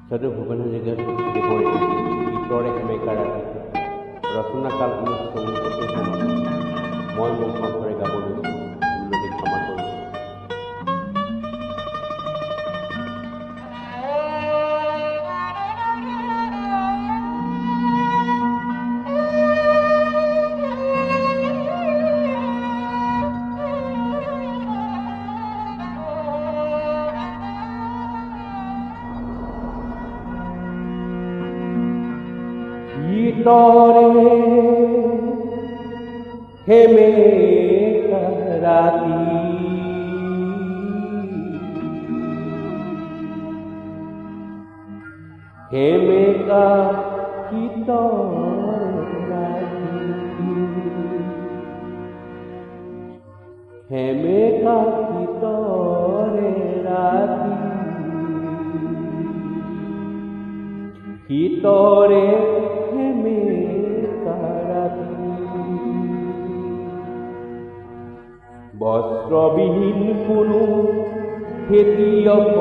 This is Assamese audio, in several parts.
সাধু ভূপেন হাজৰিকাদেৱৰ গীতৰে সেমেকা ৰাতি ৰচনাকাল 1949 চনত মই মোৰ কণ্ঠৰে গাব লৈছোঁ। উন্নতি ক্ষমা কৰিছোঁ। গীতৰে সেমেকা ৰাতি সেমেকা গীতৰে ৰাতি সেমেকা গীতৰে ৰাতি গীতৰে বস্ত্ৰবিহীন কোনো খেতিয়ক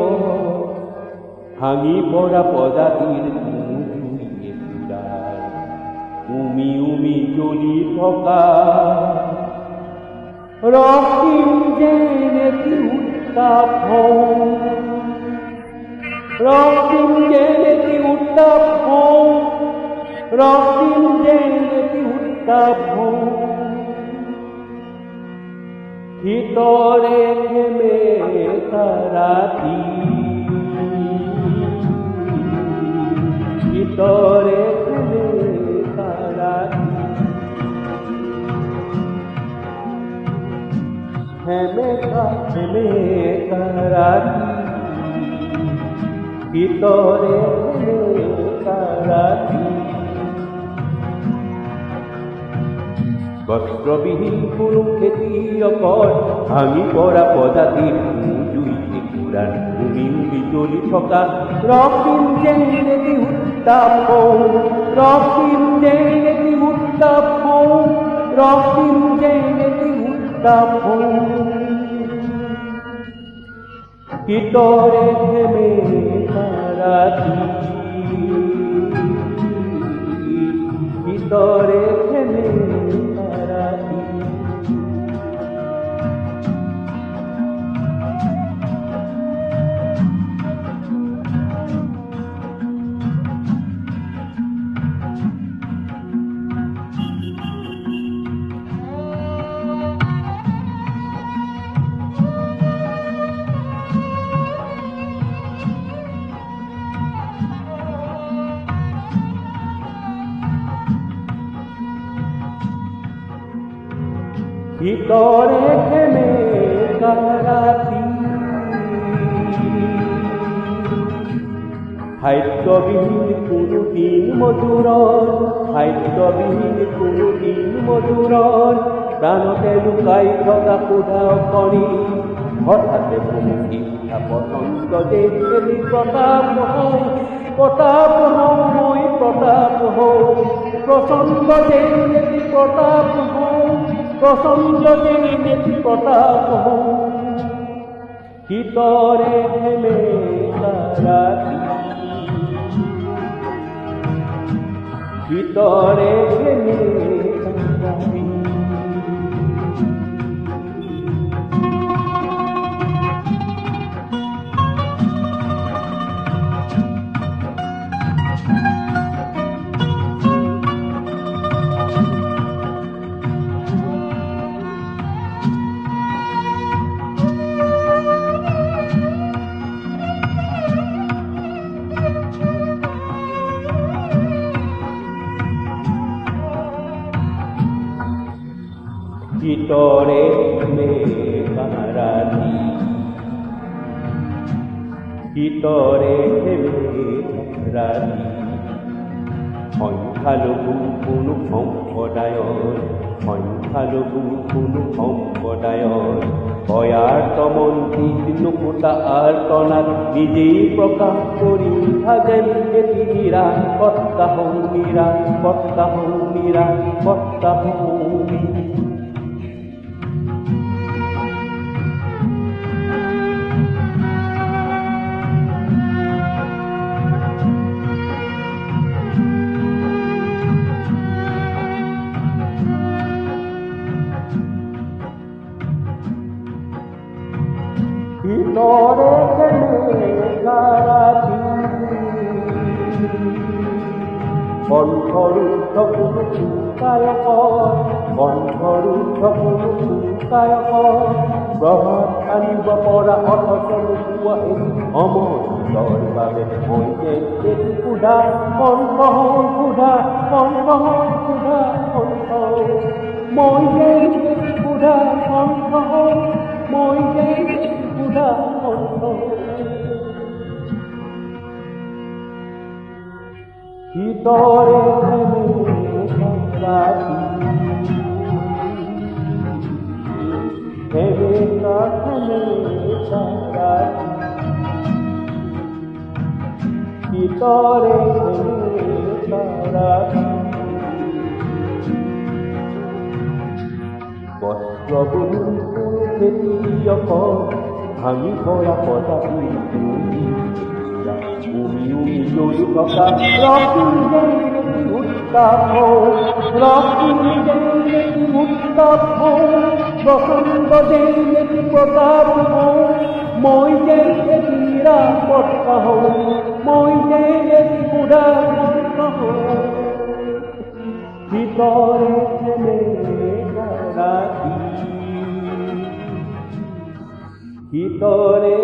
ভাঙি পৰা প্ৰজাতিৰ জুইয়ে পুৰাই উমি উমি জ্বলি থকা ৰক্তিম যেনেটি উত্তাপ ৰক্তিম যেনেটি উত্তাপ ৰক্তিম যেনেটি উত্তাপ গীতৰে সেমেকা ৰাতি গীতৰে সেমেকা ৰাতি সেমেকা সেমেকা ৰাতি গীতৰে সেমেকা ৰাতি বস্ত্ৰবিহীন কোনো খেতিয়কৰ ভাঙি পৰা প্ৰজাতিৰ জুইতে পুৰাই উমি উমি জ্বলি থকা ৰক্তিম যেনেটি উত্তাপ ৰক্তিম যেনেটি উত্তাপ ৰক্তিম যেনেটি উত্তাপ গীতৰে সেমেকা ৰাতি গীতৰে সেমেকা ৰাতি গীতৰে সেমেকা ৰাতি খাদ্যবিহীন কোনো দিন মজুৰৰ খাদ্যবিহীন কোনো দিন মজুৰৰ প্ৰাণতে লুকাই থকা ক্ষুধা কণী হঠাতে ভুমুকি উঠা পচন্দ যে এটি প্ৰতাপ প্ৰতাপ মই প্ৰতাপ প্ৰচণ্ড যে এটি প্ৰতাপ প্ৰচণ্ড যেনেটি প্ৰতাপ গীতৰে সেমেকা ৰাতি গীতৰে সেমেকা ৰাতি গীতৰে সেমেকা ৰাতি গীতৰে সেমেকা ৰাতি সংখ্যালঘু কোনো সম্প্ৰদায়ৰ সংখ্যালঘু কোনো সম্প্ৰদায়ৰ ভয়াৰ্তমন্ত্ৰী নুকুতা আৰ্তনাত নিজেই প্ৰকাশ কৰি যেন এটি নিৰাপত্তা ভিতৰে থেমে সাৰাটি কণ্ঠৰুদ্ধ কোনো চিন্তায়ক কণ্ঠৰুদ্ধ কোনো চিন্তায়ক প্ৰভাত আনিব পৰা অথচ নোপোৱা এটি অমৰ বাবে মই যে এটি ক্ষুধা কণ্ঠ ক্ষুধা কণ্ঠ ক্ষুধা কণ্ঠ মই যে এটি ক্ষুধা কণ্ঠ মই যে এটি ক্ষুধা কণ্ঠ ভিতরে থেমে সারাটি থেমে সারাটি ভিতরে থেমে সারাটি বস্ত্রবহুল খেতিয়ক ভাঙি পৰা প্ৰজাতি উমি জ্বলি থকা ৰক্তিম উত্তাপ বসন্ত যেনেকি প্ৰতাপ মই যে এটি নিৰাপত্তা হওঁ মই যে এটি ক্ষুধা হওঁ ভিতৰে থেমে সাৰাটি ভিতৰে